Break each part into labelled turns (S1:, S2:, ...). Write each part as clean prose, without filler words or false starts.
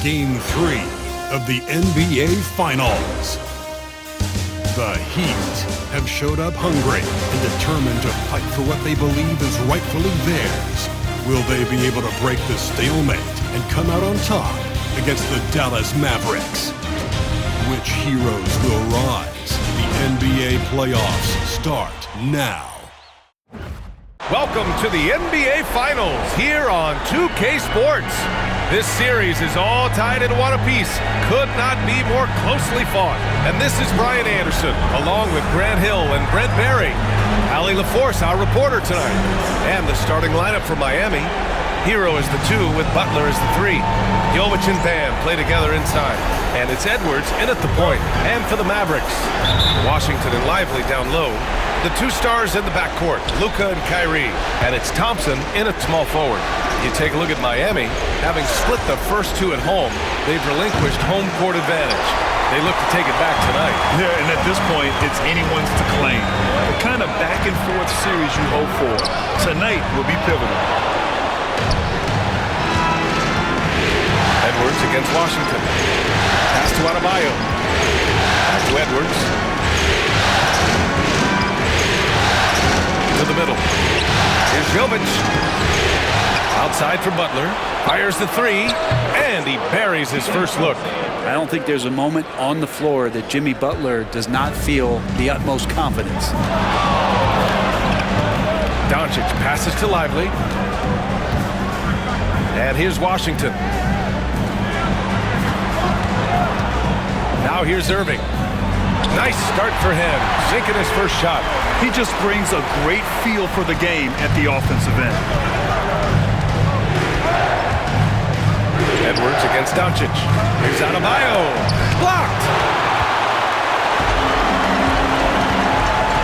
S1: Game 3 of the NBA Finals. The Heat have showed up hungry and determined to fight for what they believe is rightfully theirs. Will they be able to break the stalemate and come out on top against the Dallas Mavericks? Which heroes will rise? The NBA playoffs start now.
S2: Welcome to the NBA Finals here on 2K Sports. This series is all tied in one apiece. Could not be more closely fought. And this is Brian Anderson, along with Grant Hill and Brent Barry. Allie LaForce, our reporter tonight. And the starting lineup for Miami. Hero is the 2 with Butler as the 3. Jovic and Bam play together inside. And it's Edwards in at the point. And for the Mavericks, Washington and Lively down low. The 2 stars in the backcourt, Luka and Kyrie. And it's Thompson in at small forward. You take a look at Miami. Having split the first 2 at home, they've relinquished home court advantage. They look to take it back tonight.
S3: Yeah, and at this point, it's anyone's to claim. The kind of back-and-forth series you hope for. Tonight will be pivotal.
S2: Edwards against Washington. Pass to Adebayo. Back to Edwards. To the middle. Here's Jovic. Outside for Butler. Fires the 3. And he buries his first look.
S4: I don't think there's a moment on the floor that Jimmy Butler does not feel the utmost confidence.
S2: Doncic passes to Lively. And here's Washington. Now here's Irving. Nice start for him, sinking his first shot.
S3: He just brings a great feel for the game at the offensive end.
S2: Edwards against Doncic. Here's Adebayo. Blocked.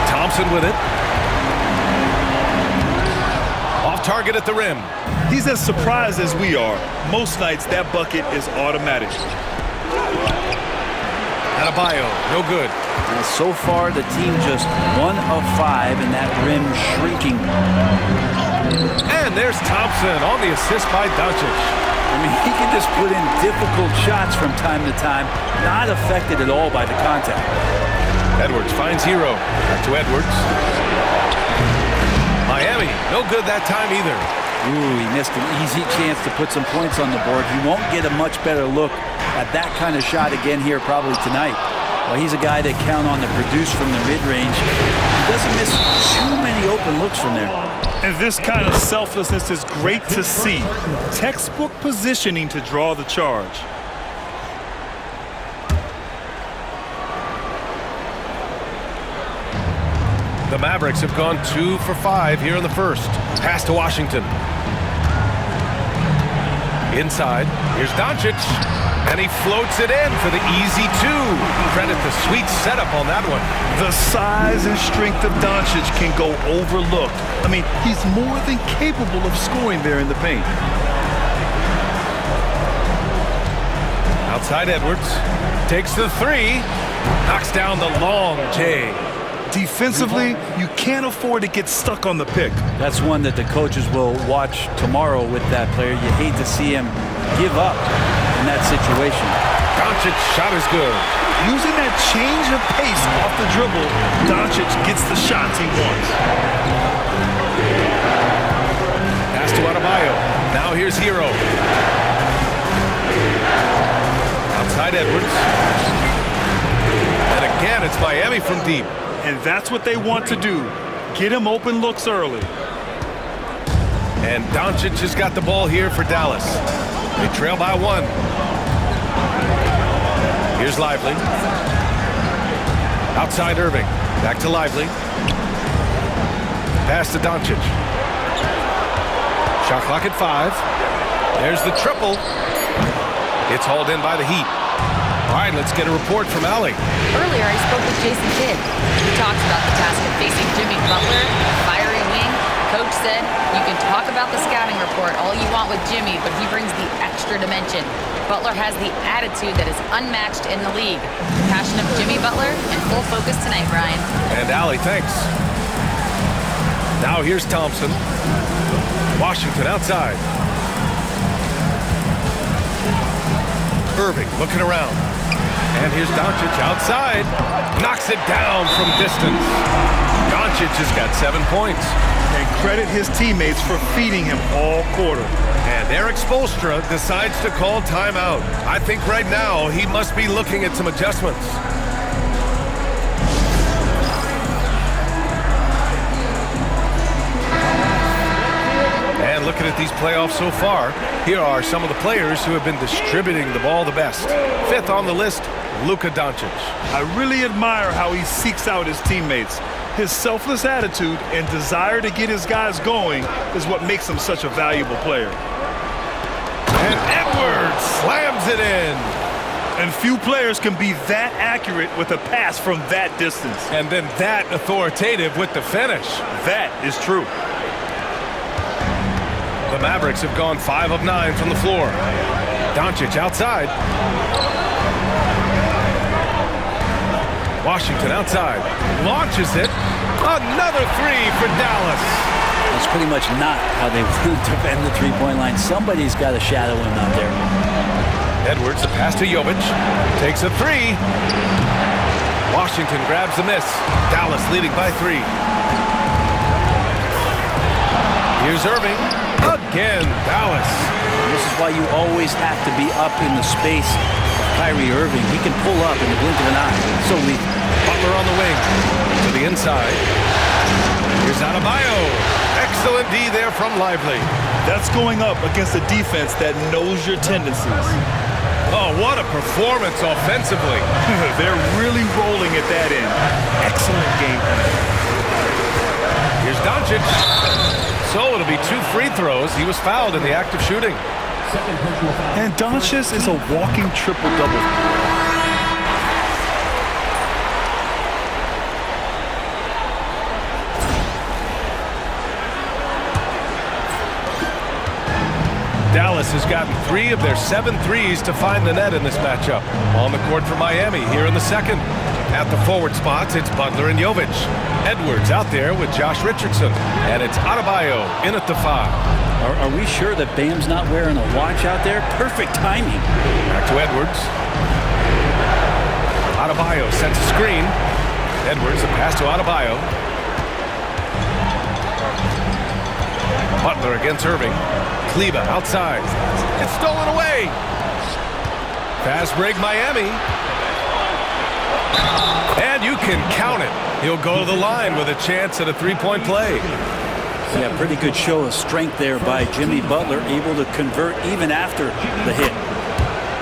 S2: Thompson with it. Off target at the rim.
S3: He's as surprised as we are. Most nights, that bucket is automatic.
S2: Adebayo, no good.
S4: And so far, the team just 1 of 5, and that rim shrinking.
S2: And there's Thompson on the assist by Doncic.
S4: I mean, he can just put in difficult shots from time to time, not affected at all by the contact.
S2: Edwards finds Hero. Back to Edwards. Miami, no good that time either.
S4: Ooh, he missed an easy chance to put some points on the board. He won't get a much better look at that kind of shot again here probably tonight. Well, he's a guy that count on to produce from the mid-range. He doesn't miss too many open looks from there.
S3: And this kind of selflessness is great to see. Textbook positioning to draw the charge.
S2: The Mavericks have gone 2 for 5 here in the first. Pass to Washington. Inside, here's Doncic. And he floats it in for the easy 2. Credit the sweet setup on that one.
S3: The size and strength of Doncic can go overlooked. I mean, he's more than capable of scoring there in the paint.
S2: Outside Edwards. Takes the 3. Knocks down the long J.
S3: Defensively, you can't afford to get stuck on the pick.
S4: That's one that the coaches will watch tomorrow with that player. You hate to see him give up in that situation.
S2: Doncic's shot is good.
S3: Using that change of pace off the dribble, Doncic gets the shots he wants.
S2: Pass to Adebayo. Now here's Hero. Outside Edwards. And again, it's Miami from deep.
S3: And that's what they want to do. Get him open looks early.
S2: And Doncic has got the ball here for Dallas. They trail by 1. Here's Lively. Outside Irving. Back to Lively. Pass to Doncic. Shot clock at 5. There's the triple. It's hauled in by the Heat. All right, let's get a report from Allie.
S5: Earlier, I spoke with Jason Kidd. He talks about the task of facing Jimmy Butler, a fiery wing. Coach said, you can talk about the scouting report all you want with Jimmy, but he brings the extra dimension. Butler has the attitude that is unmatched in the league. The passion of Jimmy Butler in full focus tonight, Brian.
S2: And Allie, thanks. Now here's Thompson. Washington outside. Irving looking around. And here's Doncic outside. Knocks it down from distance. Doncic has got 7 points.
S3: And credit his teammates for feeding him all quarter.
S2: And Eric Spoelstra decides to call timeout. I think right now he must be looking at some adjustments. And looking at these playoffs so far, here are some of the players who have been distributing the ball the best. 5th on the list, Luka Doncic.
S3: I really admire how he seeks out his teammates. His selfless attitude and desire to get his guys going is what makes him such a valuable player.
S2: And Edwards slams it in.
S3: And few players can be that accurate with a pass from that distance.
S2: And then that authoritative with the finish.
S3: That is true.
S2: The Mavericks have gone 5 of 9 from the floor. Doncic outside. Washington outside. Launches it. Another 3 for Dallas.
S4: That's pretty much not how they defend the three-point line. Somebody's got to shadow him out there.
S2: Edwards, the pass to Jovic. Takes a 3. Washington grabs the miss. Dallas leading by 3. Here's Irving. Again, Dallas.
S4: This is why you always have to be up in the space of Kyrie Irving. He can pull up in the blink of an eye. So lethal.
S2: Butler on the wing. To the inside. Here's Adebayo. Excellent D there from Lively.
S3: That's going up against a defense that knows your tendencies.
S2: Oh, what a performance offensively.
S3: They're really rolling at that end. Excellent game plan.
S2: Here's Doncic. So it'll be 2 free throws. He was fouled in the act of shooting.
S3: And Doncic is a walking triple-double.
S2: Dallas has gotten 3 of their 7 threes to find the net in this matchup. On the court for Miami here in the second. At the forward spots, it's Butler and Jovic. Edwards out there with Josh Richardson. And it's Adebayo in at the 5.
S4: Are we sure that Bam's not wearing a watch out there? Perfect timing.
S2: Back to Edwards. Adebayo sets a screen. Edwards, a pass to Adebayo. Butler against Irving. Kleba outside. It's stolen away. Fast break Miami. And you can count it. He'll go to the line with a chance at a 3-point play.
S4: Yeah, pretty good show of strength there by Jimmy Butler, able to convert even after the hit.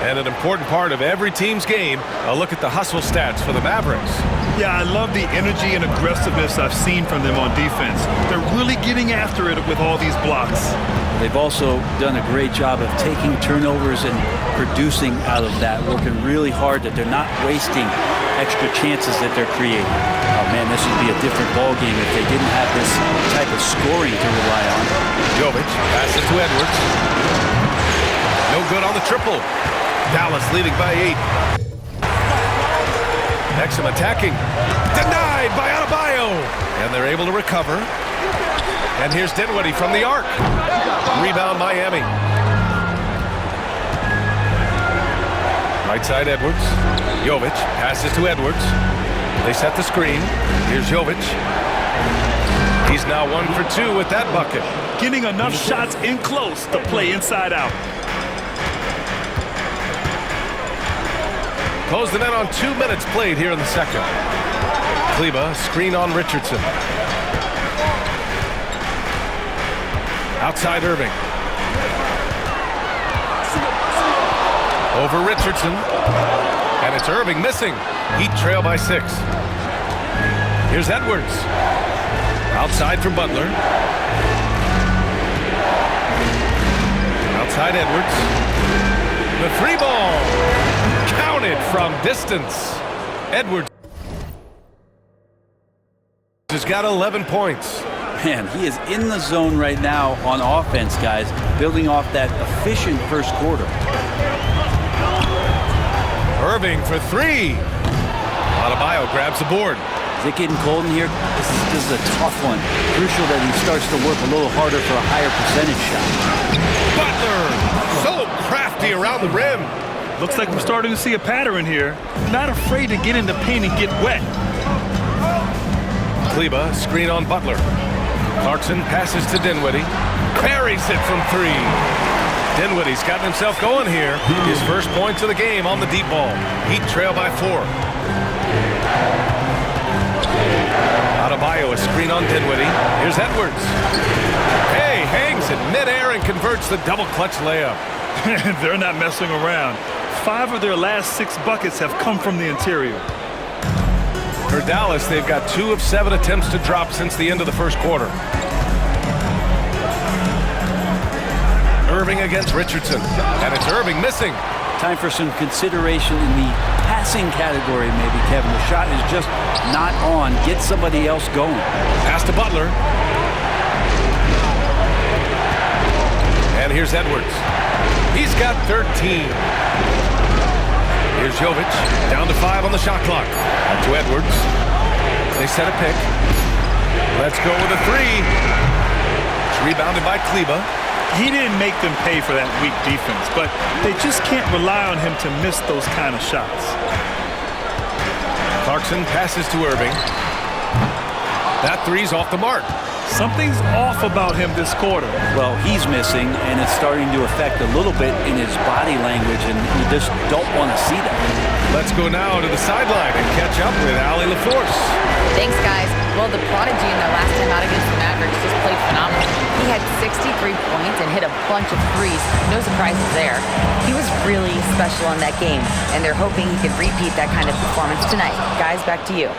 S2: And an important part of every team's game, a look at the hustle stats for the Mavericks.
S3: Yeah, I love the energy and aggressiveness I've seen from them on defense. They're really getting after it with all these blocks.
S4: They've also done a great job of taking turnovers and producing out of that, working really hard that they're not wasting extra chances that they're creating. Oh man, this would be a different ball game if they didn't have this type of scoring to rely on.
S2: Jovic passes to Edwards. No good on the triple. Dallas leading by 8. Exum attacking. Denied by Adebayo. And they're able to recover. And here's Dinwiddie from the arc. Rebound Miami. Right side Edwards. Jovic passes to Edwards. They set the screen. Here's Jovic. He's now 1 for 2 with that bucket.
S3: Getting enough shots in close to play inside out.
S2: Close the net on 2 minutes played here in the second. Kleba, screen on Richardson. Outside Irving. Over Richardson. And it's Irving missing. Heat trail by 6. Here's Edwards. Outside from Butler. Outside Edwards. The 3 ball. Counted from distance. Edwards has got 11 points.
S4: Man, he is in the zone right now on offense, guys, building off that efficient first quarter.
S2: Irving for 3. Adebayo grabs the board.
S4: Is it getting cold in here? This is a tough one. Crucial that he starts to work a little harder for a higher percentage shot.
S2: Butler, so crafty around the rim.
S3: Looks like we're starting to see a pattern here. Not afraid to get in the paint and get wet.
S2: Kleba, screen on Butler. Clarkson passes to Dinwiddie. Parries it from three. Dinwiddie's gotten himself going here. His first points of the game on the deep ball. Heat trail by 4. Adebayo, a screen on Dinwiddie. Here's Edwards. Hey, hangs in midair and converts the double clutch layup.
S3: They're not messing around. 5 of their last 6 buckets have come from the interior.
S2: For Dallas, they've got 2 of 7 attempts to drop since the end of the first quarter. Irving against Richardson, and it's Irving missing.
S4: Time for some consideration in the passing category, maybe, Kevin. The shot is just not on. Get somebody else going.
S2: Pass to Butler. And here's Edwards. He's got 13. Here's Jovic, down to 5 on the shot clock. Up to Edwards. They set a pick. Let's go with a 3. It's rebounded by Kleba.
S3: He didn't make them pay for that weak defense, but they just can't rely on him to miss those kind of shots.
S2: Clarkson passes to Irving. That 3's off the mark.
S3: Something's off about him this quarter.
S4: Well, he's missing, and it's starting to affect a little bit in his body language, and you just don't want to see that.
S2: Let's go now to the sideline and catch up with Allie LaForce.
S5: Thanks, guys. Well, the prodigy in their last time out against the Mavericks just played phenomenal. He had 63 points and hit a bunch of threes. No surprises there. He was really special in that game, and they're hoping he can repeat that kind of performance tonight. Guys, back to you.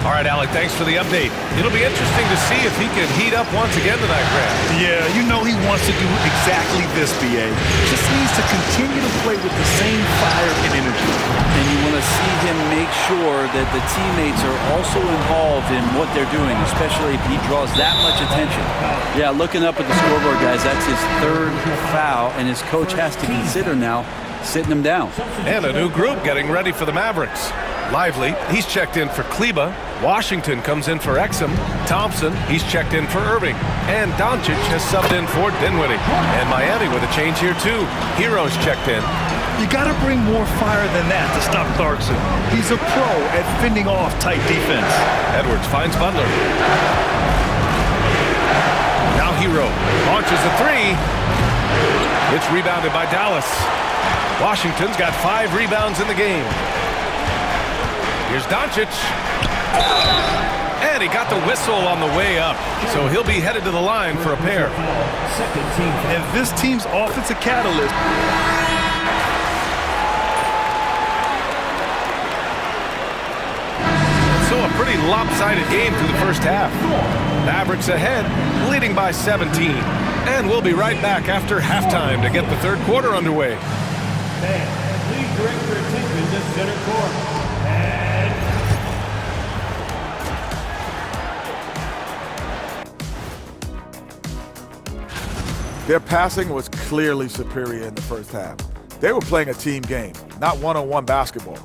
S2: All right, Alec, thanks for the update. It'll be interesting to see if he can heat up once again tonight, Grant.
S3: Yeah, you know he wants to do exactly this, B.A. Just needs to continue to play with the same fire and energy.
S4: And you want to see him make sure that the teammates are also involved in what they're doing, especially if he draws that much attention. Yeah, looking up at the scoreboard, guys, that's his 3rd foul, and his coach has to consider now sitting him down.
S2: And a new group getting ready for the Mavericks. Lively, he's checked in for Kleba. Washington comes in for Exum. Thompson, he's checked in for Irving. And Doncic has subbed in for Dinwiddie. And Miami with a change here too. Hero's checked in.
S3: You got to bring more fire than that to stop Clarkson. He's a pro at fending off tight defense.
S2: Edwards finds Butler. Now Hero launches a 3. It's rebounded by Dallas. Washington's got 5 rebounds in the game. Here's Doncic. And he got the whistle on the way up. So he'll be headed to the line for a pair.
S3: And this team's offensive catalyst.
S2: So a pretty lopsided game through the first half. Mavericks ahead, leading by 17. And we'll be right back after halftime to get the third quarter underway.
S6: Please direct your attention to center court.
S7: Their passing was clearly superior in the first half. They were playing a team game, not one-on-one basketball.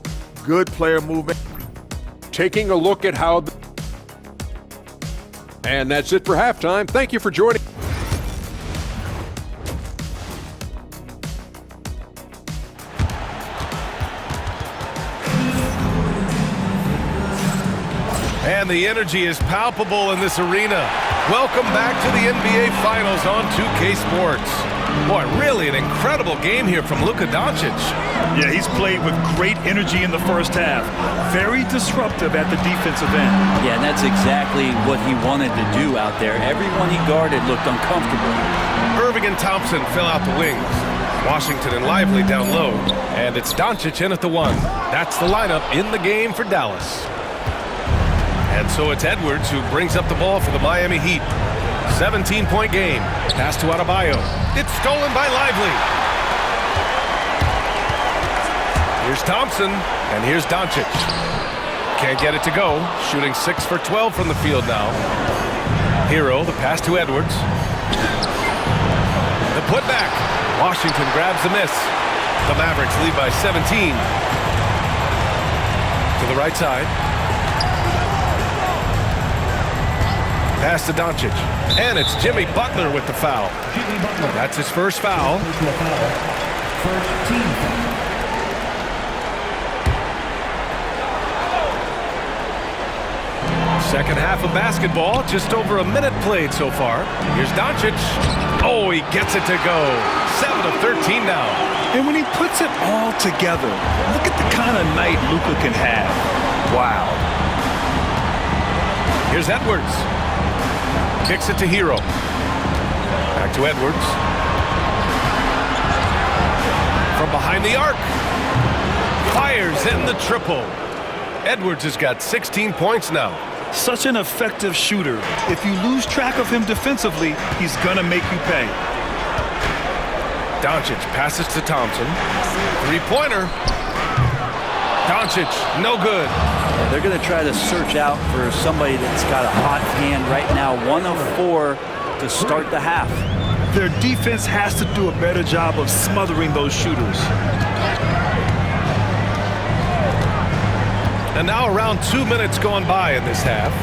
S7: Good player movement.
S8: Taking a look at how... And that's it for halftime. Thank you for joining.
S2: And the energy is palpable in this arena. Welcome back to the NBA Finals on 2K Sports. Boy, really an incredible game here from Luka Doncic.
S3: Yeah, he's played with great energy in the first half. Very disruptive at the defensive end.
S4: Yeah, and that's exactly what he wanted to do out there. Everyone he guarded looked uncomfortable.
S2: Irving and Thompson fill out the wings. Washington and Lively down low. And it's Doncic in at the 1. That's the lineup in the game for Dallas. And so it's Edwards who brings up the ball for the Miami Heat. 17-point game. Pass to Adebayo. It's stolen by Lively. Here's Thompson, and here's Doncic. Can't get it to go. Shooting 6 for 12 from the field now. Hero, the pass to Edwards. The putback. Washington grabs the miss. The Mavericks lead by 17. To the right side. Pass to Doncic. And it's Jimmy Butler with the foul. That's his first foul. Second half of basketball, just over a minute played so far. Here's Doncic. Oh, he gets it to go. 7 of 13 now.
S3: And when he puts it all together, look at the kind of night Luka can have. Wow.
S2: Here's Edwards. Kicks it to Hero. Back to Edwards. From behind the arc. Fires in the triple. Edwards has got 16 points now.
S3: Such an effective shooter. If you lose track of him defensively, he's going to make you pay.
S2: Doncic passes to Thompson. Three-pointer. Doncic, no good.
S4: They're going to try to search out for somebody that's got a hot hand right now. 1 of 4 to start the half.
S3: Their defense has to do a better job of smothering those shooters.
S2: And now around 2 minutes gone by in this half.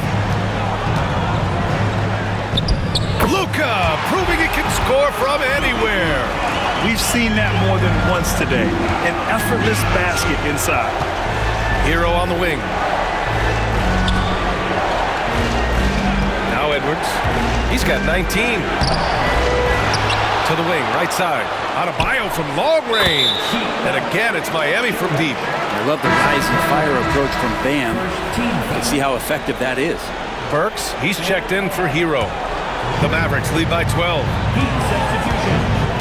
S2: Luka proving he can score from anywhere.
S3: We've seen that more than once today. An effortless basket inside.
S2: Hero on the wing. Now Edwards. He's got 19. To the wing, right side. Adebayo from long range. And again, it's Miami from deep.
S4: I love the rise and fire approach from Bam. Let's see how effective that is.
S2: Burks, he's checked in for Hero. The Mavericks lead by 12.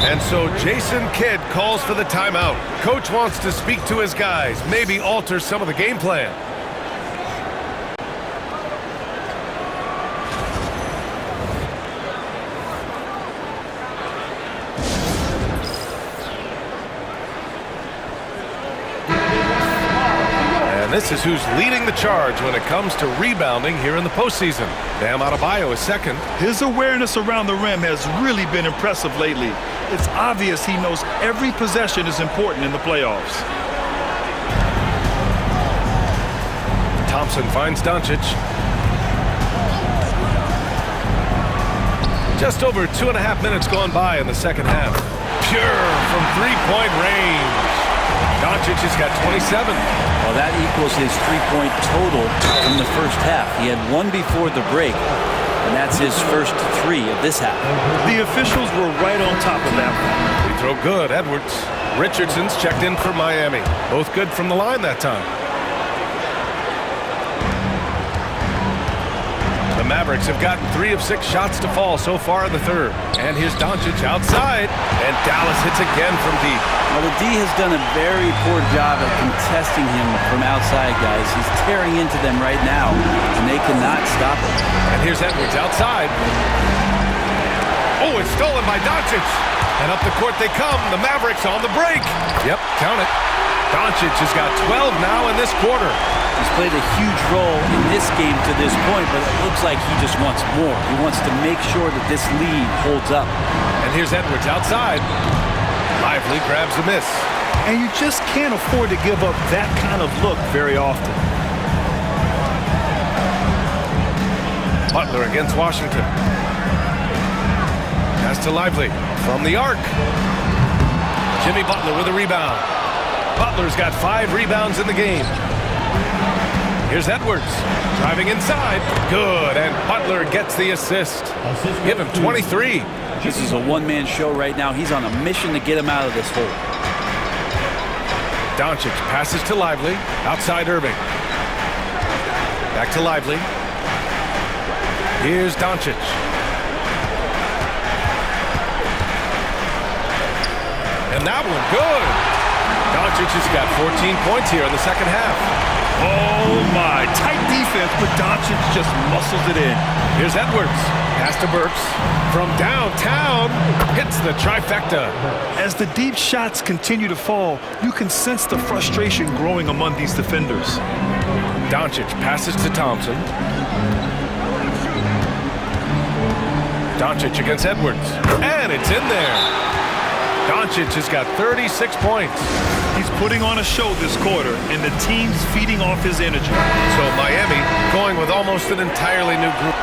S2: And so Jason Kidd calls for the timeout. Coach wants to speak to his guys, maybe alter some of the game plan. This is who's leading the charge when it comes to rebounding here in the postseason. Bam Adebayo is second.
S3: His awareness around the rim has really been impressive lately. It's obvious he knows every possession is important in the playoffs.
S2: Thompson finds Doncic. Just over 2.5 minutes gone by in the second half. Pure from three-point range. Doncic has got 27.
S4: Well, that equals his three-point total from the first half. He had 1 before the break, and that's his first 3 of this half.
S3: The officials were right on top of that one.
S2: Free throw good, Edwards. Richardson's checked in for Miami. Both good from the line that time. The Mavericks have gotten 3 of 6 shots to fall so far in the third. And here's Doncic outside, and Dallas hits again from deep.
S4: Well, the D has done a very poor job at contesting him from outside, guys. He's tearing into them right now, and they cannot stop him.
S2: And here's Edwards outside. Oh, it's stolen by Doncic. And up the court they come. The Mavericks on the break. Yep, count it. Doncic has got 12 now in this quarter.
S4: He's played a huge role in this game to this point, but it looks like he just wants more. He wants to make sure that this lead holds up.
S2: And here's Edwards outside. Lively grabs a miss.
S3: And you just can't afford to give up that kind of look very often.
S2: Butler against Washington. Pass to Lively from the arc. Jimmy Butler with a rebound. Butler's got 5 rebounds in the game. Here's Edwards driving inside. Good, and Butler gets the assist. Give him 23.
S4: This is a one-man show right now. He's on a mission to get him out of this hole.
S2: Doncic passes to Lively. Outside Irving. Back to Lively. Here's Doncic. And that one, good. Doncic has got 14 points here in the second half.
S3: Oh, my. Tight defense, but Doncic just muscles it in.
S2: Here's Edwards. Pass to Burks. From downtown, hits the trifecta.
S3: As the deep shots continue to fall, you can sense the frustration growing among these defenders.
S2: Doncic passes to Thompson. Doncic against Edwards. And it's in there. Doncic has got 36 points.
S3: He's putting on a show this quarter, and the team's feeding off his energy.
S2: So Miami going with almost an entirely new group.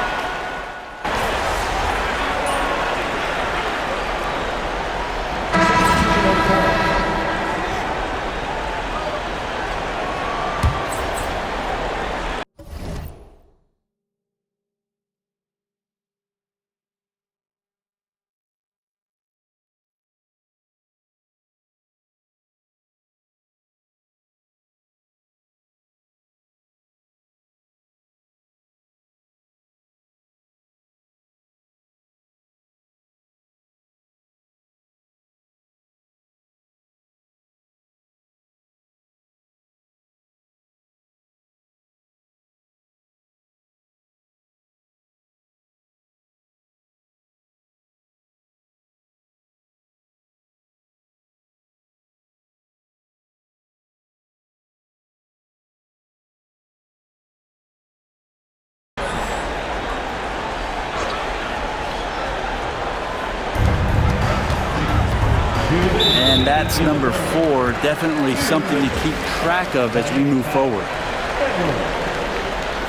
S4: That's number 4. Definitely something to keep track of as we move forward.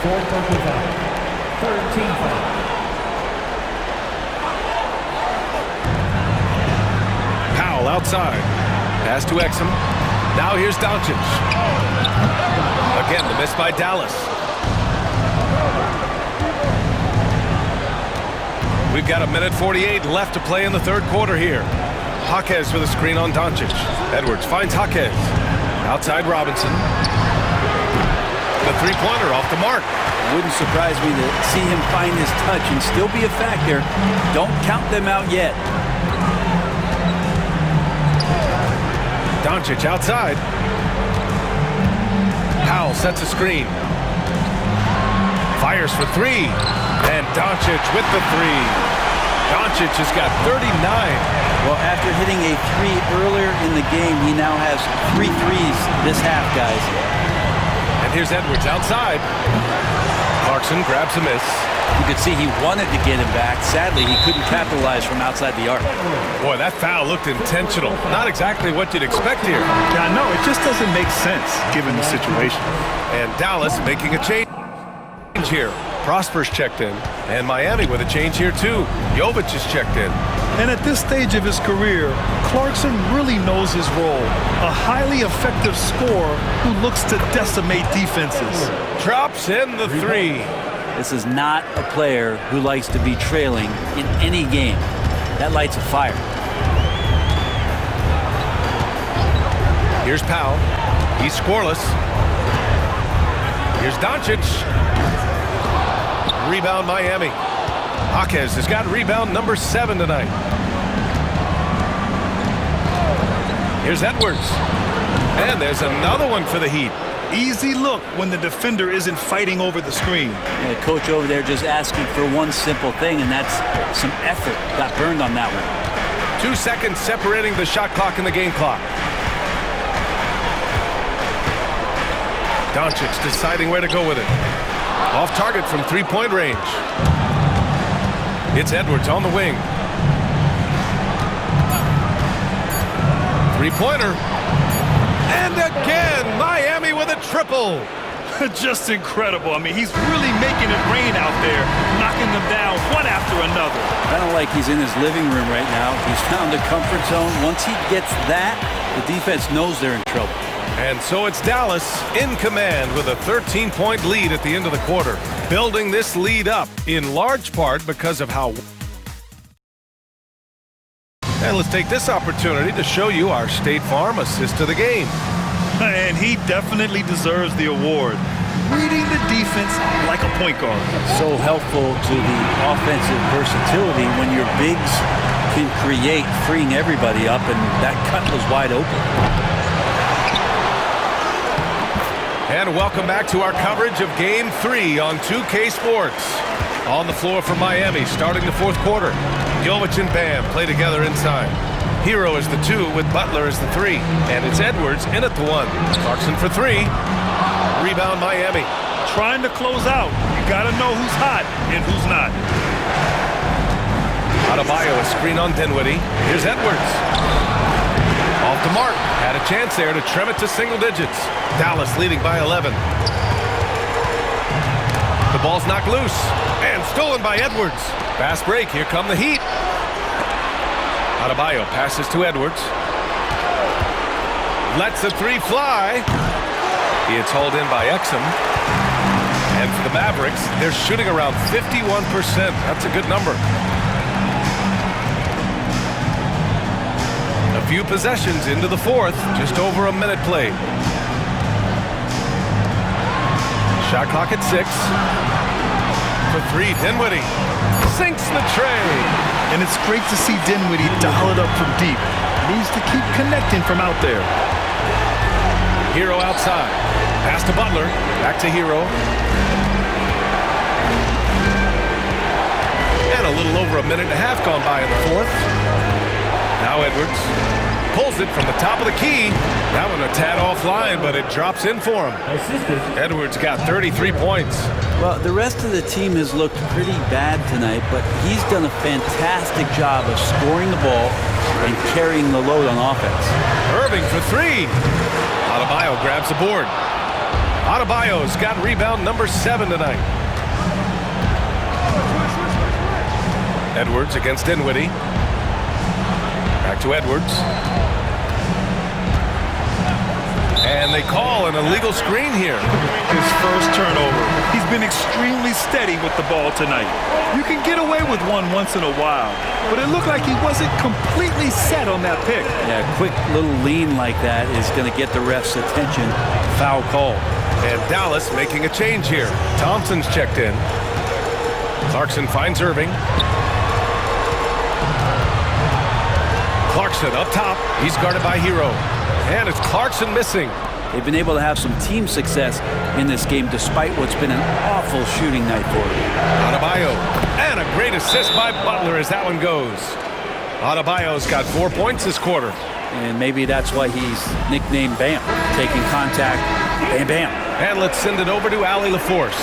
S6: 4 punches out. 13 foul.
S2: Powell outside. Pass to Exum. Now here's Doncic. Again, the miss by Dallas. We've got 1:48 left to play in the third quarter here. Jaquez with a screen on Doncic. Edwards finds Jaquez. Outside Robinson. The three-pointer off the mark.
S4: Wouldn't surprise me to see him find his touch and still be a factor. Don't count them out yet.
S2: Doncic outside. Powell sets a screen. Fires for 3. And Doncic with the 3. Doncic has got 39.
S4: Well, after hitting a 3 earlier in the game, he now has 3 threes this half, guys.
S2: And here's Edwards outside. Clarkson grabs a miss.
S4: You could see he wanted to get him back. Sadly, he couldn't capitalize from outside the arc.
S2: Boy, that foul looked intentional. Not exactly what you'd expect here.
S3: Yeah, no, it just doesn't make sense given the situation.
S2: And Dallas making a change here. Prosper's checked in. And Miami with a change here too. Jovic is checked in.
S3: And at this stage of his career, Clarkson really knows his role. A highly effective scorer who looks to decimate defenses.
S2: Drops in the 3.
S4: This is not a player who likes to be trailing in any game. That lights a fire.
S2: Here's Powell. He's scoreless. Here's Doncic. Rebound Miami. Jaquez has got rebound number 7 tonight. Here's Edwards. And there's another one for the Heat.
S3: Easy look when the defender isn't fighting over the screen.
S4: Yeah, the coach over there just asking for one simple thing, and that's some effort. Got burned on that one.
S2: 2 seconds separating the shot clock and the game clock. Doncic deciding where to go with it. Off target from three-point range. It's Edwards on the wing. Three-pointer. And again, Miami with a triple.
S3: Just incredible. I mean, he's really making it rain out there, knocking them down one after another.
S4: Kind of like he's in his living room right now. He's found a comfort zone. Once he gets that, the defense knows they're in trouble.
S2: And so it's Dallas in command with a 13-point lead at the end of the quarter, building this lead up in large part because of how. And let's take this opportunity to show you our State Farm assist to the game.
S3: And he definitely deserves the award. Reading the defense like a point guard.
S4: So helpful to the offensive versatility when your bigs can create, freeing everybody up, and that cut was wide open.
S2: And welcome back to our coverage of Game 3 on 2K Sports. On the floor for Miami, starting the fourth quarter. Jovic and Bam play together inside. Hero is the 2 with Butler as the 3. And it's Edwards in at the 1. Clarkson for 3. Rebound Miami.
S3: Trying to close out. You got to know who's hot and who's not.
S2: Adebayo, a screen on Dinwiddie. Here's Edwards. Off the mark. Had a chance there to trim it to single digits. Dallas leading by 11. The ball's knocked loose. And stolen by Edwards. Fast break. Here come the Heat. Adebayo passes to Edwards. Lets the 3 fly. It's hauled in by Exum. And for the Mavericks, they're shooting around 51%. That's a good number. A few possessions into the fourth, just over a minute played. Shot clock at 6. For 3, Dinwiddie sinks the tray.
S3: And it's great to see Dinwiddie dial it up from deep. Needs to keep connecting from out there.
S2: Hero outside. Pass to Butler. Back to Hero. And a little over a minute and a half gone by in the fourth. Now Edwards pulls it from the top of the key. That one a tad offline, but it drops in for him. Edwards got 33 points.
S4: Well, the rest of the team has looked pretty bad tonight, but he's done a fantastic job of scoring the ball and carrying the load on offense.
S2: Irving for three. Adebayo grabs the board. Adebayo's got rebound number 7 tonight. Edwards against Dinwiddie. Back to Edwards. And they call an illegal screen here.
S3: His first turnover. He's been extremely steady with the ball tonight. You can get away with one once in a while, but it looked like he wasn't completely set on that pick.
S4: Yeah, a quick little lean like that is going to get the ref's attention. Foul call.
S2: And Dallas making a change here. Thompson's checked in. Clarkson finds Irving. Clarkson up top. He's guarded by Hero. And it's Clarkson missing.
S4: They've been able to have some team success in this game despite what's been an awful shooting night for them.
S2: Adebayo. And a great assist by Butler as that one goes. Adebayo's got 4 points this quarter.
S4: And maybe that's why he's nicknamed Bam. Taking contact, bam, bam.
S2: And let's send it over to Allie LaForce.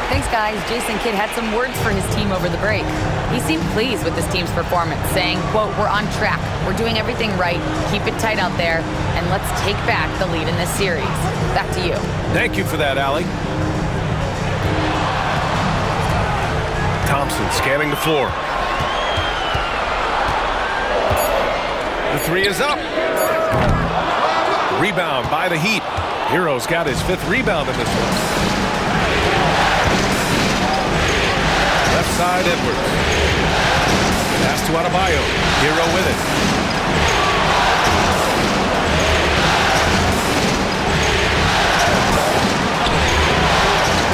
S5: Thanks, guys. Jason Kidd had some words for his team over the break. He seemed pleased with his team's performance, saying, quote, "We're on track. We're doing everything right. Keep it tight out there, and let's take back the lead in this series." Back to you.
S2: Thank you for that, Allie. Thompson scanning the floor. The three is up. Rebound by the Heat. Hero's got his 5th rebound in this one. Left side, Edwards. Pass to Adebayo. Hero with it.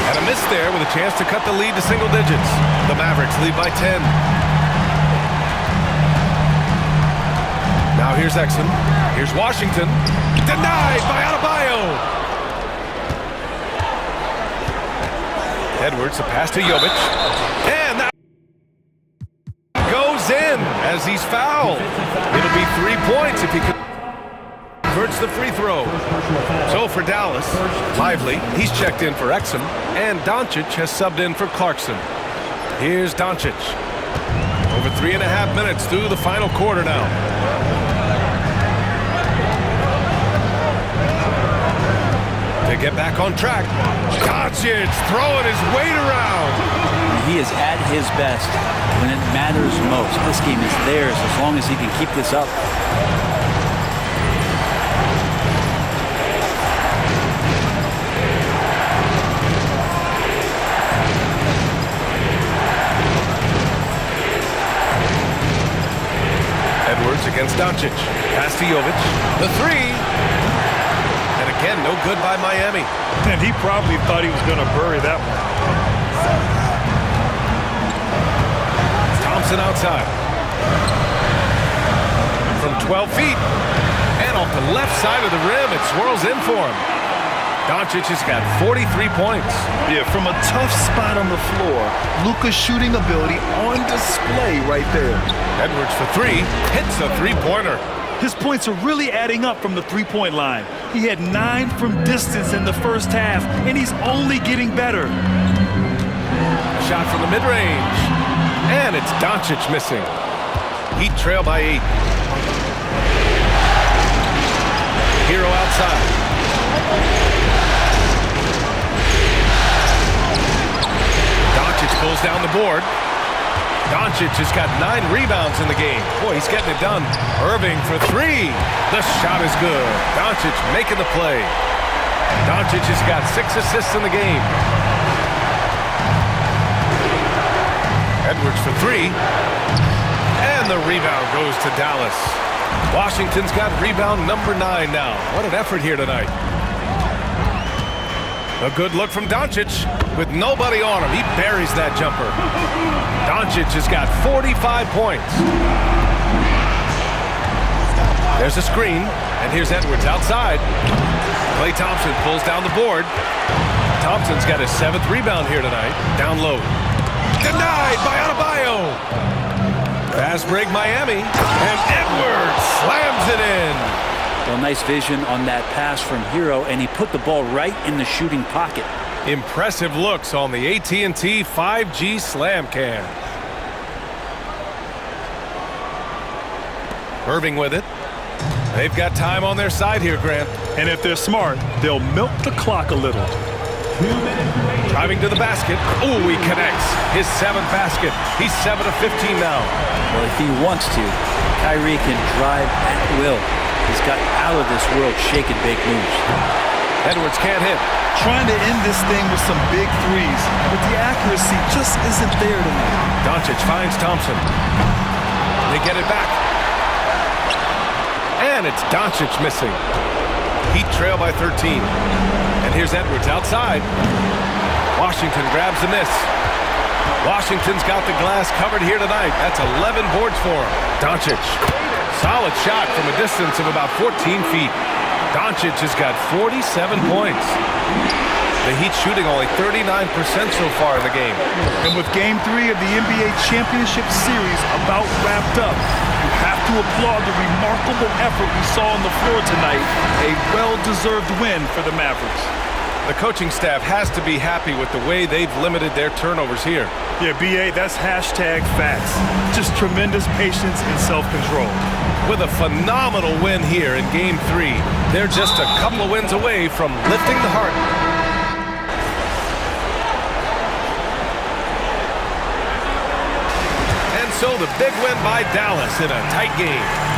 S2: And a miss there with a chance to cut the lead to single digits. The Mavericks lead by 10. Now here's Exum. Here's Washington. Denied by Adebayo. Edwards, a pass to Jovic. And that goes in as he's fouled. It'll be 3 points if he converts the free throw. So for Dallas, Lively, he's checked in for Exum, and Doncic has subbed in for Clarkson. Here's Doncic. Over 3.5 minutes through the final quarter now. To get back on track, Doncic throwing his weight around.
S4: He is at his best when it matters most. This game is theirs as long as he can keep this up.
S2: Edwards against Doncic. Pass to Jovic. The three. Again, no good by Miami.
S3: And he probably thought he was going to bury that one.
S2: Thompson outside. From 12 feet. And off the left side of the rim, it swirls in for him. Doncic has got 43 points.
S3: Yeah, from a tough spot on the floor, Luka's shooting ability on display right there.
S2: Edwards for three. Hits a three-pointer.
S3: His points are really adding up from the three-point line. He had 9 from distance in the first half, and he's only getting better.
S2: Shot from the mid-range. And it's Doncic missing. Heat trail by 8. Hero outside. Doncic pulls down the board. Doncic has got 9 rebounds in the game. Boy, he's getting it done. Irving for three. The shot is good. Doncic making the play. Doncic has got 6 assists in the game. Edwards for three. And the rebound goes to Dallas. Washington's got rebound number 9 now. What an effort here tonight. A good look from Doncic with nobody on him. He buries that jumper. Doncic has got 45 points. There's a screen, and here's Edwards outside. Klay Thompson pulls down the board. Thompson's got his 7th rebound here tonight. Down low. Denied by Adebayo. Fast break Miami, and Edwards slams it in.
S4: Well, nice vision on that pass from Hero, and he put the ball right in the shooting pocket.
S2: Impressive looks on the AT&T 5G Slam Cam. Irving with it. They've got time on their side here, Grant.
S3: And if they're smart, they'll milk the clock a little.
S2: Driving to the basket. Oh, he connects. His 7th basket. He's 7 of 15 now.
S4: Well, if he wants to, Kyrie can drive at will. He's got out of this world shake and bake moves.
S2: Edwards can't hit.
S3: Trying to end this thing with some big threes, but the accuracy just isn't there tonight.
S2: Doncic finds Thompson. They get it back. And it's Doncic missing. Heat trail by 13. And here's Edwards outside. Washington grabs the miss. Washington's got the glass covered here tonight. That's 11 boards for him. Doncic. Solid shot from a distance of about 14 feet. Doncic has got 47 points. The Heat shooting only 39% so far in the game.
S3: And with Game 3 of the NBA Championship Series about wrapped up, you have to applaud the remarkable effort we saw on the floor tonight. A well-deserved win for the Mavericks.
S2: The coaching staff has to be happy with the way they've limited their turnovers here.
S3: Yeah, B.A., that's hashtag facts. Just tremendous patience and self-control.
S2: With a phenomenal win here in Game 3, they're just a couple of wins away from lifting the heart. And so the big win by Dallas in a tight game.